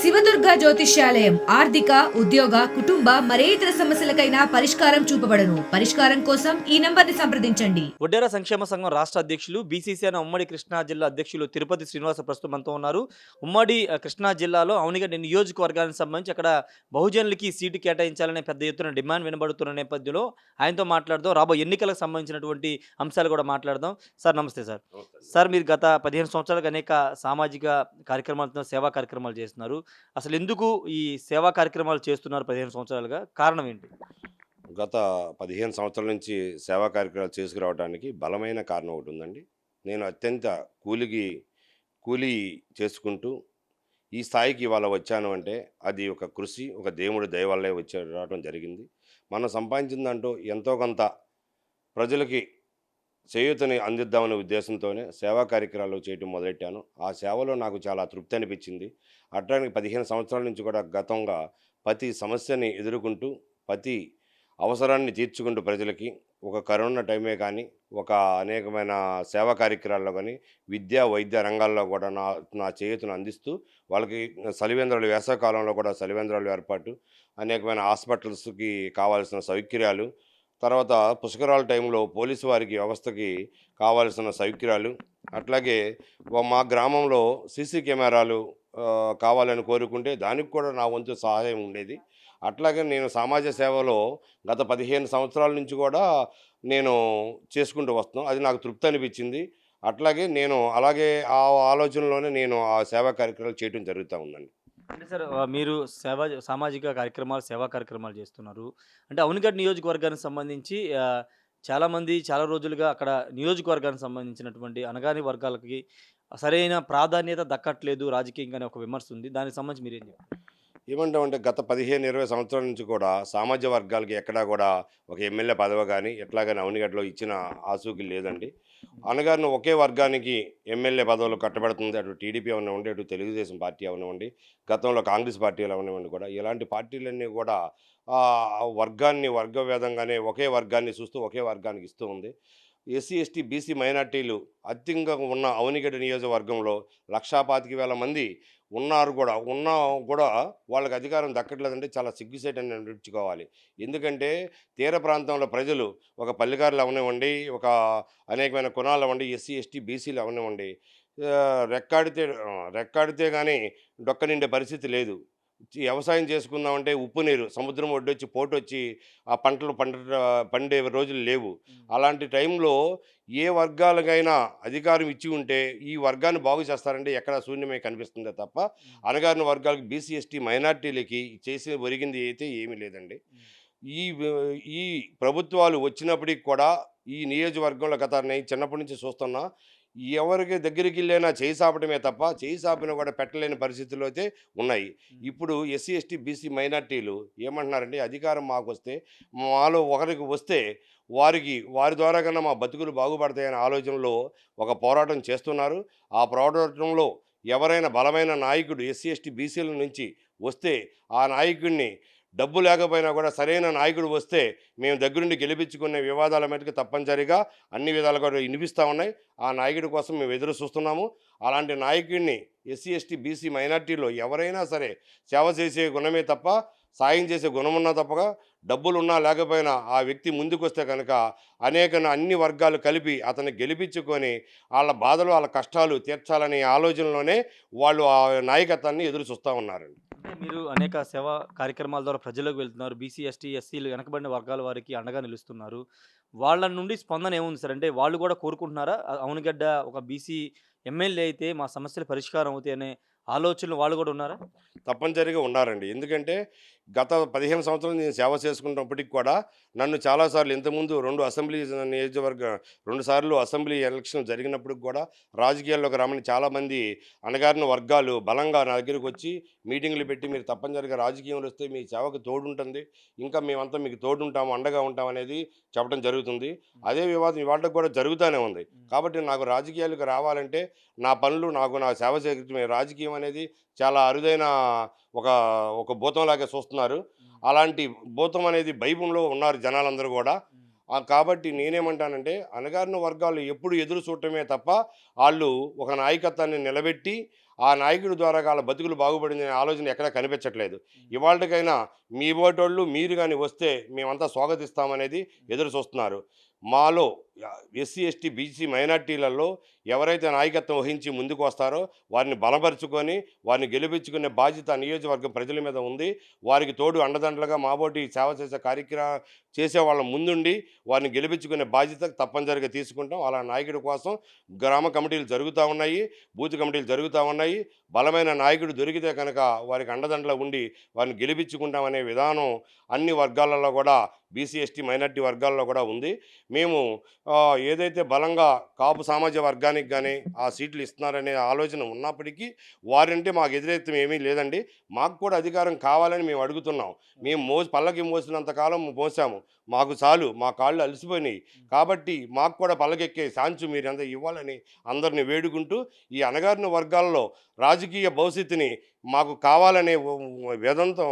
శివదుర్గ జ్యోతిష్యాలయం ఆర్థిక ఉద్యోగ కుటుంబ మరే ఇతర సమస్యలకైనా పరిష్కారం చూపబడను. పరిష్కారం కోసం ఈ నంబర్ని సంప్రదించండి. ఒడ్డెర సంక్షేమ సంఘం రాష్ట్ర అధ్యక్షులు బీసీసీఎన్ ఉమ్మడి కృష్ణా జిల్లా అధ్యక్షులు తిరుపతి శ్రీనివాస ప్రస్తుతం మనతో ఉన్నారు. ఉమ్మడి కృష్ణా జిల్లాలో అవనిగడ్డ నియోజకవర్గానికి సంబంధించి అక్కడ బహుజనులకి సీటు కేటాయించాలనే పెద్ద ఎత్తున డిమాండ్ వినబడుతున్న నేపథ్యంలో ఆయనతో మాట్లాడదాం. రాబోయే ఎన్నికలకు సంబంధించినటువంటి అంశాలు కూడా మాట్లాడదాం. సార్ నమస్తే సార్. సార్ మీరు గత 15 సంవత్సరాలుగా అనేక సామాజిక కార్యక్రమాలతో సేవా కార్యక్రమాలు చేస్తున్నారు. అసలు ఎందుకు ఈ సేవా కార్యక్రమాలు చేస్తున్నారు 15 సంవత్సరాలుగా? కారణం ఏంటి? గత 15 సంవత్సరాల నుంచి సేవా కార్యక్రమాలు చేసుకురావడానికి బలమైన కారణం ఒకటి ఉందండి. నేను అత్యంత కూలీ చేసుకుంటూ ఈ స్థాయికి ఇవాళ వచ్చాను అంటే అది ఒక కృషి, ఒక దేవుడి దయ వల్లే రావడం జరిగింది. మనం సంపాదించిందంటూ ఎంతో కొంత ప్రజలకి చేయూతని అందిద్దామనే ఉద్దేశంతోనే సేవా కార్యక్రమాలు చేయడం మొదలెట్టాను. ఆ సేవలో నాకు చాలా తృప్తి అనిపించింది. అట్లాగే 15 సంవత్సరాల నుంచి కూడా గతంగా ప్రతి సమస్యని ఎదుర్కొంటూ ప్రతి అవసరాన్ని తీర్చుకుంటూ ప్రజలకి ఒక కరోనా టైమే కానీ, ఒక అనేకమైన సేవా కార్యక్రమాల్లో కానీ, విద్యా వైద్య రంగాల్లో కూడా నా చేయూతను అందిస్తూ వాళ్ళకి చలివేంద్రాలు వేసవికాలంలో కూడా చలివేంద్రాలు ఏర్పాటు, అనేకమైన హాస్పిటల్స్కి కావాల్సిన సౌకర్యాలు, తర్వాత పుష్కరాల టైంలో పోలీసు వారికి వ్యవస్థకి కావాల్సిన సౌకర్యాలు, అట్లాగే మా గ్రామంలో సీసీ కెమెరాలు కావాలని కోరుకుంటే దానికి కూడా నా వంతు సహాయం ఉండేది. అట్లాగే నేను సమాజ సేవలో గత 15 సంవత్సరాల నుంచి కూడా నేను చేసుకుంటూ వస్తున్నాను. అది నాకు తృప్తి అనిపించింది. అట్లాగే అలాగే ఆ ఆలోచనలోనే నేను ఆ సేవా కార్యక్రమాలు చేయడం జరుగుతూ ఉందండి. అంటే సార్ మీరు సామాజిక కార్యక్రమాలు, సేవా కార్యక్రమాలు చేస్తున్నారు. అంటే అవనిగడ్డ నియోజకవర్గానికి సంబంధించి చాలామంది చాలా రోజులుగా అక్కడ నియోజకవర్గానికి సంబంధించినటువంటి అణగాని వర్గాలకి సరైన ప్రాధాన్యత దక్కట్లేదు రాజకీయంగా అనే ఒక విమర్శ ఉంది. దానికి సంబంధించి మీరేం చెప్తారు? ఏమంటామంటే గత 15-20 సంవత్సరాల నుంచి కూడా సామాజిక వర్గాలకి ఎక్కడా కూడా ఒక ఎమ్మెల్యే పదవి కానీ ఎట్లా కానీ అవనిగడ్డలో ఇచ్చిన ఆసూకి లేదండి. అనగానే ఒకే వర్గానికి ఎమ్మెల్యే పదవులు కట్టబడుతుంది. అటు టీడీపీ అవనివ్వండి, అటు తెలుగుదేశం పార్టీ అవనివ్వండి, గతంలో కాంగ్రెస్ పార్టీలు అవనివ్వండి, కూడా ఇలాంటి పార్టీలన్నీ కూడా వర్గభేదంగానే ఒకే వర్గాన్ని చూస్తూ ఒకే వర్గానికి ఇస్తూ ఉంది. ఎస్సీ, ఎస్టీ, బీసీ మైనార్టీలు అత్యంగా ఉన్న అవనిగడ్డ నియోజకవర్గంలో 1,25,000 మంది ఉన్నా కూడా వాళ్ళకి అధికారం దక్కట్లేదంటే చాలా సిగ్గుసేటని అనిపించుకోవాలి. ఎందుకంటే తీర ప్రాంతంలో ప్రజలు ఒక పల్లెకారులు అవనివ్వండి, ఒక అనేకమైన కులాలు అవ్వండి, ఎస్సీ, ఎస్టీ, బీసీలు అవనివ్వండి, రెక్కాడితే కానీ డొక్క నిండే పరిస్థితి లేదు. వ్యవసాయం చేసుకుందామంటే ఉప్పు నీరు సముద్రం ఒడ్డొచ్చి పోటొచ్చి ఆ పంటలు పండే రోజులు లేవు. అలాంటి టైంలో ఏ వర్గాలకైనా అధికారం ఇచ్చి ఉంటే ఈ వర్గాన్ని బాగు చేస్తారంటే ఎక్కడ శూన్యమే కనిపిస్తుందే తప్ప అణగారిన వర్గాలకు బీసీ, ఎస్టీ, మైనార్టీలకి చేసి ఒరిగింది అయితే ఏమీ లేదండి. ఈ ఈ ప్రభుత్వాలు వచ్చినప్పటికి కూడా ఈ నియోజకవర్గంలో గత నేను చిన్నప్పటి నుంచి చూస్తున్నా, ఎవరికి దగ్గరికి వెళ్ళైనా చేయి సాపడమే తప్ప చేయి సాపినా కూడా పెట్టలేని పరిస్థితుల్లో అయితే ఉన్నాయి. ఇప్పుడు ఎస్సీ, ఎస్టీ, బీసీ మైనార్టీలు ఏమంటున్నారంటే అధికారం మాకు వస్తే, మాలో ఒకరికి వస్తే వారి ద్వారా కన్నా మా బతుకులు బాగుపడతాయనే ఆలోచనలో ఒక పోరాటం చేస్తున్నారు. ఆ పోరాటంలో ఎవరైనా బలమైన నాయకుడు ఎస్సీ, ఎస్టీ, బీసీల నుంచి వస్తే ఆ నాయకుడిని డబ్బు లేకపోయినా కూడా సరైన నాయకుడు వస్తే మేము దగ్గరుండి గెలిపించుకునే వివాదాల మీదకి తప్పనిసరిగా అన్ని విధాలుగా కూడా వినిపిస్తూ ఉన్నాయి. ఆ నాయకుడి కోసం మేము ఎదురు చూస్తున్నాము. అలాంటి నాయకుడిని ఎస్సీ, ఎస్టీ, బీసీ మైనార్టీలో ఎవరైనా సరే సేవ చేసే గుణమే తప్ప సాయం చేసే గుణమున్నా తప్పగా డబ్బులున్నా లేకపోయినా ఆ వ్యక్తి ముందుకొస్తే కనుక అన్ని వర్గాలు కలిపి అతన్ని గెలిపించుకొని వాళ్ళ బాధలు వాళ్ళ కష్టాలు తీర్చాలనే ఆలోచనలోనే వాళ్ళు ఆ నాయకత్వాన్ని ఎదురు చూస్తూ ఉన్నారండి. అంటే మీరు అనేక సేవా కార్యక్రమాల ద్వారా ప్రజలకు వెళ్తున్నారు. బీసీ, ఎస్టీ, ఎస్సీలు వెనకబడిన వర్గాల వారికి అండగా నిలుస్తున్నారు. వాళ్ళ నుండి స్పందన ఏముంది సార్? అంటే వాళ్ళు కూడా కోరుకుంటున్నారా? అవనిగడ్డ ఒక బీసీ ఎమ్మెల్యే అయితే మా సమస్యలు పరిష్కారం అవుతాయి అనే ఆలోచనలు వాళ్ళు కూడా ఉన్నారా? తప్పనిసరిగా ఉన్నారండి. ఎందుకంటే గత 15 సంవత్సరాలు నేను సేవ చేసుకున్నప్పటికి కూడా నన్ను చాలాసార్లు ఇంతకుముందు 2 సార్లు అసెంబ్లీ ఎలక్షన్ జరిగినప్పటికి కూడా రాజకీయాల్లోకి రమ్మని చాలామంది అణగారిన వర్గాలు బలంగా నా దగ్గరికి వచ్చి మీటింగ్లు పెట్టి మీరు తప్పనిసరిగా రాజకీయంలో వస్తే మీ సేవకు తోడుంటుంది, ఇంకా మేమంతా మీకు తోడుంటాము, అండగా ఉంటాం అనేది చెప్పడం జరుగుతుంది. అదే వివాదం ఇవాళకి కూడా జరుగుతూనే ఉంది. కాబట్టి నాకు రాజకీయాలకు రావాలంటే నా పనులు నా సేవ చేయడమే. రాజకీయం అనేది చాలా అరుదైన ఒక ఒక భూతంలాగా చూస్తున్నారు. అలాంటి భూతం అనేది భయంలో ఉన్నారు జనాలందరూ కూడా. కాబట్టి నేనేమంటానంటే అణగారిన వర్గాలు ఎప్పుడు ఎదురు చూడటమే తప్ప వాళ్ళు ఒక నాయకత్వాన్ని నిలబెట్టి ఆ నాయకుడి ద్వారా వాళ్ళ బతుకులు బాగుపడిందనే ఆలోచన ఎక్కడా కనిపించట్లేదు. ఇవాళకైనా మీ ఓటోళ్ళు మీరు కానీ వస్తే మేమంతా స్వాగతిస్తామనేది ఎదురు చూస్తున్నారు. మాలో ఎస్సీ, ఎస్టీ, బీసీ మైనార్టీలలో ఎవరైతే నాయకత్వం వహించి ముందుకు వస్తారో వారిని బలపరుచుకొని వారిని గెలిపించుకునే బాధ్యత నియోజకవర్గం ప్రజల మీద ఉంది. వారికి తోడు అండదండలుగా మాబోటి సేవ చేసే చేసే వాళ్ళ ముందుండి వారిని గెలిపించుకునే బాధ్యత తప్పనిసరిగా తీసుకుంటాం. అలా నాయకుడి కోసం గ్రామ కమిటీలు జరుగుతూ ఉన్నాయి, బూత్ కమిటీలు జరుగుతూ ఉన్నాయి. బలమైన నాయకుడు దొరికితే కనుక వారికి అండదండలు ఉండి వారిని గెలిపించుకుంటామనే విధానం అన్ని వర్గాలలో కూడా బీసీ, ఎస్టీ, మైనార్టీ వర్గాల్లో కూడా ఉంది. మేము ఏదైతే బలంగా కాపు సామాజిక వర్గానికి కానీ ఆ సీట్లు ఇస్తున్నారనే ఆలోచన ఉన్నప్పటికీ వారంటే మాకు ఎదురెత్తం ఏమీ లేదండి. మాకు కూడా అధికారం కావాలని మేము అడుగుతున్నాం. మేము పల్లకి మోసినంత కాలం మోసాము, మాకు చాలు, మా కాళ్ళు అలసిపోయినాయి. కాబట్టి మాకు కూడా పల్లకెక్కే ఛాన్స్ మీరంతా ఇవ్వాలని అందరిని వేడుకుంటూ ఈ అణగారిన వర్గాల్లో రాజకీయ భవిష్యత్తుని మాకు కావాలనే వేదంతో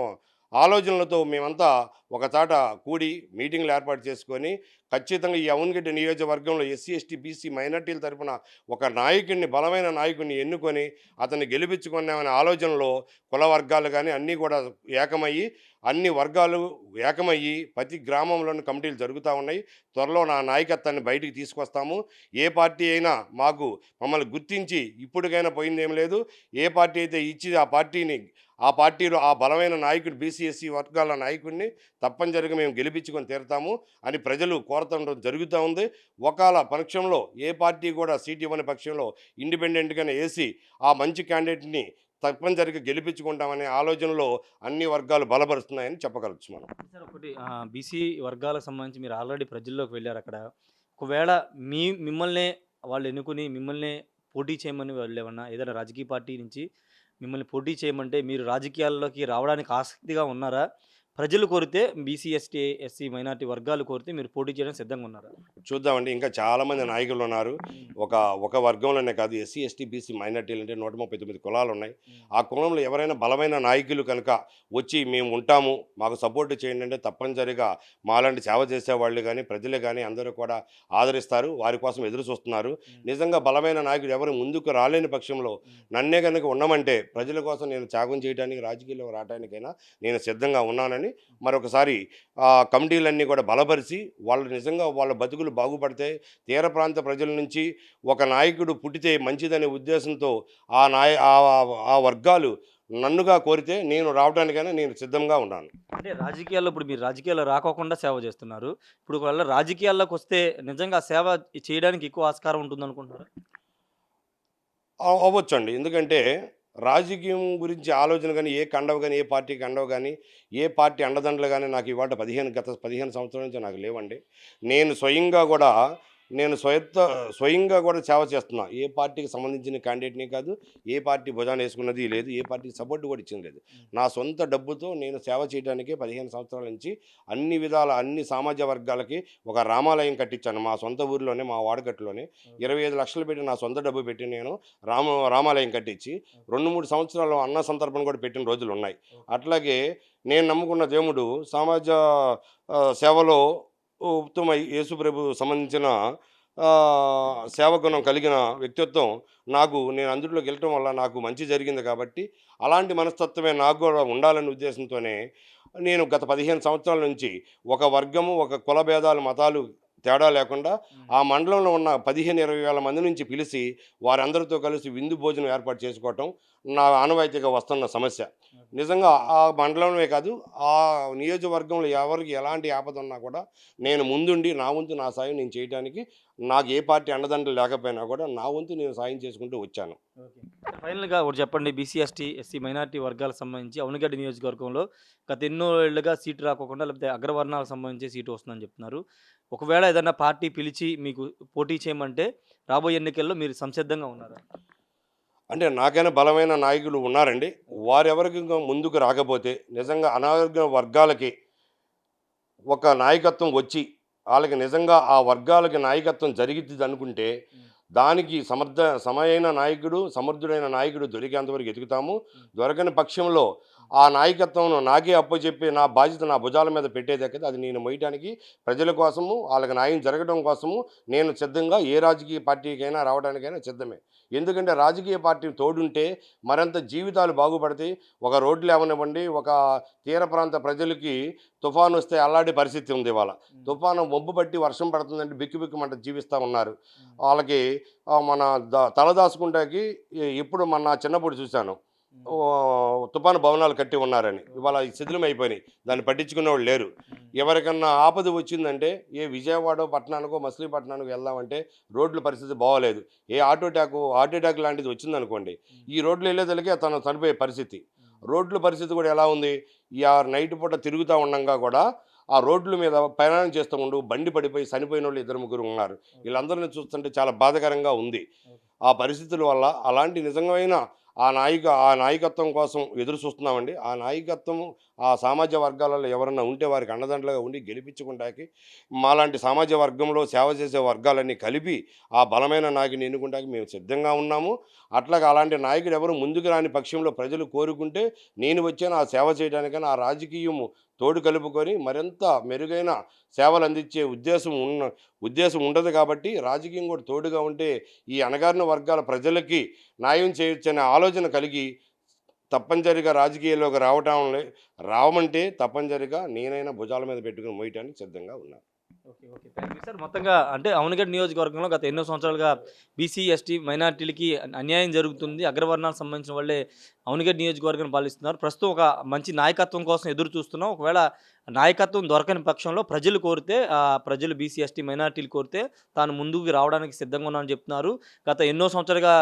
ఆలోచనలతో మేమంతా ఒకచాట కూడి మీటింగ్లు ఏర్పాటు చేసుకొని ఖచ్చితంగా ఈ అవనగడ్డ నియోజకవర్గంలో ఎస్సీ, ఎస్టీ, బీసీ మైనార్టీల తరఫున ఒక నాయకుడిని, బలమైన నాయకుడిని ఎన్నుకొని అతన్ని గెలిపించుకున్నామనే ఆలోచనలో కుల వర్గాలు కానీ అన్నీ కూడా ఏకమయ్యి అన్ని వర్గాలు ఏకమయ్యి ప్రతి గ్రామంలోని కమిటీలు జరుగుతూ ఉన్నాయి. త్వరలో నా నాయకత్వాన్ని బయటికి తీసుకొస్తాము. ఏ పార్టీ అయినా మమ్మల్ని గుర్తించి ఇప్పటికైనా పోయిందేం లేదు. ఏ పార్టీ అయితే ఇచ్చి ఆ పార్టీలో ఆ బలమైన నాయకుడు బీసీ, ఎస్సీ వర్గాల నాయకుడిని తప్పనిసరిగా మేము గెలిపించుకొని తీరుతాము అని ప్రజలు కోరతుండడం జరుగుతూ ఉంది. ఒకవేళ పక్షంలో ఏ పార్టీ కూడా సీట్ ఇవ్వని పక్షంలో ఇండిపెండెంట్గానే వేసి ఆ మంచి క్యాండిడేట్ని తప్పనిసరిగా గెలిపించుకుంటామనే ఆలోచనలో అన్ని వర్గాలు బలపరుస్తున్నాయని చెప్పగలచ్చు మనం. సార్ ఒకటి బీసీ వర్గాలకు సంబంధించి మీరు ఆల్రెడీ ప్రజల్లోకి వెళ్ళారు. అక్కడ ఒకవేళ మిమ్మల్ని వాళ్ళు ఎన్నుకుని మిమ్మల్ని పోటీ చేయమని వాళ్ళు ఏదైనా రాజకీయ పార్టీ నుంచి మిమ్మల్ని పోటీ చేయమంటే మీరు రాజకీయాల్లోకి రావడానికి ఆసక్తిగా ఉన్నారా? ప్రజలు కోరితే బీసీ, ఎస్టీ, ఎస్సీ మైనార్టీ వర్గాలు కోరితే మీరు పోటీ చేయడానికి సిద్ధంగా ఉన్నారా? చూద్దామండి. ఇంకా చాలామంది నాయకులు ఉన్నారు. ఒక వర్గంలోనే కాదు, ఎస్సీ, ఎస్టీ, బీసీ మైనార్టీలు అంటే 139 కులాలు ఉన్నాయి. ఆ కులంలో ఎవరైనా బలమైన నాయకులు కనుక వచ్చి మేము ఉంటాము, మాకు సపోర్ట్ చేయండి అంటే తప్పనిసరిగా మాలాంటి సేవ చేసేవాళ్ళు కానీ ప్రజలే కానీ అందరూ కూడా ఆదరిస్తారు. వారి కోసం ఎదురు చూస్తున్నారు. నిజంగా బలమైన నాయకుడు ఎవరు ముందుకు రాలేని పక్షంలో నన్నే కనుక ఉండమంటే ప్రజల కోసం నేను త్యాగం చేయడానికి, రాజకీయాల్లో రావడానికైనా నేను సిద్ధంగా ఉన్నానని మరొకసారి కమిటీలన్నీ కూడా బలపరిచి వాళ్ళు నిజంగా వాళ్ళ బతుకులు బాగుపడితే తీర ప్రాంత ప్రజల నుంచి ఒక నాయకుడు పుట్టితే మంచిదనే ఉద్దేశంతో ఆ వర్గాలు నన్నుగా కోరితే నేను రావడానికైనా నేను సిద్ధంగా ఉన్నాను. అంటే రాజకీయాల్లో ఇప్పుడు మీరు రాజకీయాల్లో రాకోకుండా సేవ చేస్తున్నారు. ఇప్పుడు ఒకవేళ రాజకీయాల్లోకి వస్తే నిజంగా సేవ చేయడానికి ఎక్కువ ఆస్కారం ఉంటుంది అనుకుంటున్నారా? అవ్వచ్చండి. ఎందుకంటే రాజకీయం గురించి ఆలోచన కానీ ఏ కండవ కానీ ఏ పార్టీ కండవ కానీ ఏ పార్టీ అండదండలు కానీ నాకు ఇవాళ గత 15 సంవత్సరాల నుంచి నాకు లేవండి. నేను స్వయంగా కూడా సేవ చేస్తున్నా. ఏ పార్టీకి సంబంధించిన క్యాండిడేట్ని కాదు, ఏ పార్టీ భుజాన వేసుకున్నది లేదు, ఏ పార్టీకి సపోర్ట్ కూడా ఇచ్చింది లేదు. నా సొంత డబ్బుతో నేను సేవ చేయడానికే 15 సంవత్సరాల నుంచి అన్ని విధాల అన్ని సామాజిక వర్గాలకి ఒక రామాలయం కట్టించాను. మా సొంత ఊరిలోనే, మా వాడగట్టులోనే 25 లక్షలు పెట్టి నా సొంత డబ్బు పెట్టి నేను రామాలయం కట్టించి 2-3 సంవత్సరాలు అన్న సందర్భం కూడా పెట్టిన రోజులు ఉన్నాయి. అట్లాగే నేను నమ్ముకున్న దేవుడు సమాజ సేవలో ఉత్తమ యేసుప్రభు సంబంధించిన సేవగుణం కలిగిన వ్యక్తిత్వం నేను అందులోకి వెళ్ళటం వల్ల నాకు మంచి జరిగింది. కాబట్టి అలాంటి మనస్తత్వమే నాకు కూడా ఉండాలనే ఉద్దేశంతోనే నేను గత 15 సంవత్సరాల నుంచి ఒక వర్గము, ఒక కుల భేదాలు, మతాలు తేడా లేకుండా ఆ మండలంలో ఉన్న 15-20 వేల మంది నుంచి పిలిచి వారందరితో కలిసి విందు భోజనం ఏర్పాటు చేసుకోవటం నా ఆనవాయితీగా వస్తున్న సమస్య. నిజంగా ఆ మండలమే కాదు, ఆ నియోజకవర్గంలో ఎవరికి ఎలాంటి ఆపద ఉన్నా కూడా నేను ముందుండి నా వంతు నా సాయం నేను చేయడానికి, నాకు ఏ పార్టీ అండదండలు లేకపోయినా కూడా నా వంతు నేను సాయం చేసుకుంటూ వచ్చాను. ఫైనల్గా ఒకటి చెప్పండి, బీసీ, ఎస్టీ, ఎస్సీ మైనార్టీ వర్గాలకు సంబంధించి అవనగడ్డ నియోజకవర్గంలో గత ఎన్నో ఏళ్ళుగా సీటు రాకోకుండా లేకపోతే అగ్రవర్ణాలకు సంబంధించి సీటు వస్తుందని చెప్తున్నారు. ఒకవేళ ఏదైనా పార్టీ పిలిచి మీకు పోటీ చేయమంటే రాబోయే ఎన్నికల్లో మీరు సంసిద్ధంగా ఉన్నారా? అంటే నాకైనా బలమైన నాయకులు ఉన్నారండి. వారెవరికి ముందుకు రాకపోతే నిజంగా అనారోగ్య వర్గాలకి ఒక నాయకత్వం వచ్చి వాళ్ళకి నిజంగా ఆ వర్గాలకి నాయకత్వం జరిగిద్ది అనుకుంటే దానికి సమర్థుడైన నాయకుడు దొరికేంతవరకు ఎదుగుతాము. దొరకని పక్షంలో ఆ నాయకత్వం నాకే అప్పచెప్పి నా బాధ్యత నా భుజాల మీద పెట్టేదక్కది అది నేను మొయ్యడానికి ప్రజల కోసము వాళ్ళకి న్యాయం జరగడం కోసము నేను సిద్ధంగా ఏ రాజకీయ పార్టీకైనా రావడానికైనా సిద్ధమే. ఎందుకంటే రాజకీయ పార్టీ తోడుంటే మరింత జీవితాలు బాగుపడతాయి. ఒక రోడ్లు ఏమనివ్వండి, ఒక తీర ప్రాంత ప్రజలకి తుఫాను వస్తే అల్లాడే పరిస్థితి ఉంది ఇవాళ. తుఫాను మొబ్బు పట్టి వర్షం పడుతుందంటే బిక్కు జీవిస్తూ ఉన్నారు. వాళ్ళకి మన తలదాచుకుంటాకి ఇప్పుడు మన చిన్నప్పుడు చూశాను, తుఫాను భవనాలు కట్టి ఉన్నారని. ఇవాళ శిథిలం అయిపోయినాయి, దాన్ని పట్టించుకునే వాళ్ళు లేరు. ఎవరికన్నా ఆపద వచ్చిందంటే ఏ విజయవాడ పట్టణానికో మచిలీపట్నానికో వెళ్దామంటే రోడ్ల పరిస్థితి బాగోలేదు. ఏ హార్ట్ అటాక్ లాంటిది వచ్చిందనుకోండి, ఈ రోడ్లు వెళ్ళేదలికే తను చనిపోయే పరిస్థితి. రోడ్ల పరిస్థితి కూడా ఎలా ఉంది, ఈ నైట్ పూట తిరుగుతూ ఉండగా కూడా ఆ రోడ్ల మీద ప్రయాణం చేస్తూ ఉండు బండి పడిపోయి చనిపోయిన వాళ్ళు 2-3 ఉన్నారు. వీళ్ళందరినీ చూస్తుంటే చాలా బాధాకరంగా ఉంది. ఆ పరిస్థితుల వల్ల అలాంటి నిజమైన ఆ నాయకత్వం కోసం ఎదురు చూస్తున్నామండి. ఆ నాయకత్వం ఆ సామాజిక వర్గాలలో ఎవరన్నా ఉంటే వారికి అండదండలుగా ఉండి గెలిపించుకుంటాకి, మాలాంటి సామాజిక వర్గంలో సేవ చేసే వర్గాలన్నీ కలిపి ఆ బలమైన నాయకుని ఎన్నుకుంటాకి మేము సిద్ధంగా ఉన్నాము. అట్లాగా అలాంటి నాయకుడు ఎవరు ముందుకు రాని పక్షంలో ప్రజలు కోరుకుంటే నేను వచ్చాను ఆ సేవ చేయడానికని, ఆ రాజకీయము తోడు కలుపుకొని మరింత మెరుగైన సేవలు అందించే ఉద్దేశం ఉండదు. కాబట్టి రాజకీయం కూడా తోడుగా ఉంటే ఈ అణగారిన వర్గాల ప్రజలకి న్యాయం చేయొచ్చనే ఆలోచన కలిగి తప్పనిసరిగా రాజకీయాల్లోకి రావమంటే తప్పనిసరిగా నేనైనా భుజాల మీద పెట్టుకుని మోయటానికి సిద్ధంగా ఉన్నాను. Okay, okay, thank you sir. మొత్తంగా అంటే అవనిగడ్డ నియోజకవర్గంలో గత ఎన్నో సంవత్సరాలుగా బీసీ, ఎస్టీ, మైనార్టీలకి అన్యాయం జరుగుతుంది. అగ్రవర్ణాలకు సంబంధించిన వాళ్ళే అవనిగడ్డ నియోజకవర్గాన్ని పాలిస్తున్నారు. ప్రస్తుతం ఒక మంచి నాయకత్వం కోసం ఎదురు చూస్తున్నాం. ఒకవేళ నాయకత్వం దొరకని పక్షంలో ప్రజలు కోరితే, ప్రజలు బీసీ, ఎస్టీ, మైనార్టీలు కోరితే తాను ముందుకు రావడానికి సిద్ధంగా ఉన్నానని చెప్తున్నారు. గత ఎన్నో సంవత్సరాలుగా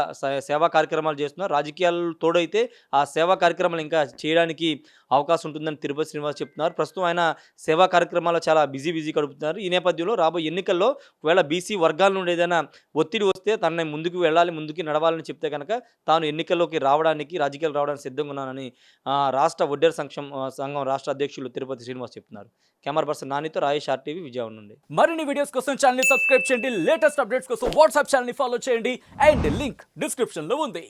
సేవా కార్యక్రమాలు చేస్తున్నారు. రాజకీయాలు తోడైతే ఆ సేవా కార్యక్రమాలు ఇంకా చేయడానికి అవకాశం ఉంటుందని తిరుపతి శ్రీనివాస్ చెప్తున్నారు. ప్రస్తుతం ఆయన సేవా కార్యక్రమాల్లో చాలా బిజీ గడుపుతున్నారు. ఈ నేపథ్యంలో రాబోయే ఎన్నికల్లో ఒకవేళ బీసీ వర్గాల నుండి ఏదైనా ఒత్తిడి వస్తే తనని ముందుకు వెళ్ళాలి, ముందుకు నడవాలని చెప్తే కనుక తాను ఎన్నికల్లోకి రావడానికి, రాజకీయాలు రావడానికి సిద్ధంగా ఉన్నానని రాష్ట్ర వడ్డేర సంఘం రాష్ట్ర అధ్యక్షులు తిరుపతి శ్రీనివాస్ చెప్తున్నారు. Camera person నానితో Rayesh RTV Vijayawada నుండి. మరిన్ని వీడియోస్ కోసం ఛానల్ ని సబ్స్క్రైబ్ చేయండి. లేటెస్ట్ అప్డేట్స్ కోసం వాట్సాప్ ఛానల్ ని ఫాలో చేయండి. అండ్ లింక్ డిస్క్రిప్షన్ లో ఉంది.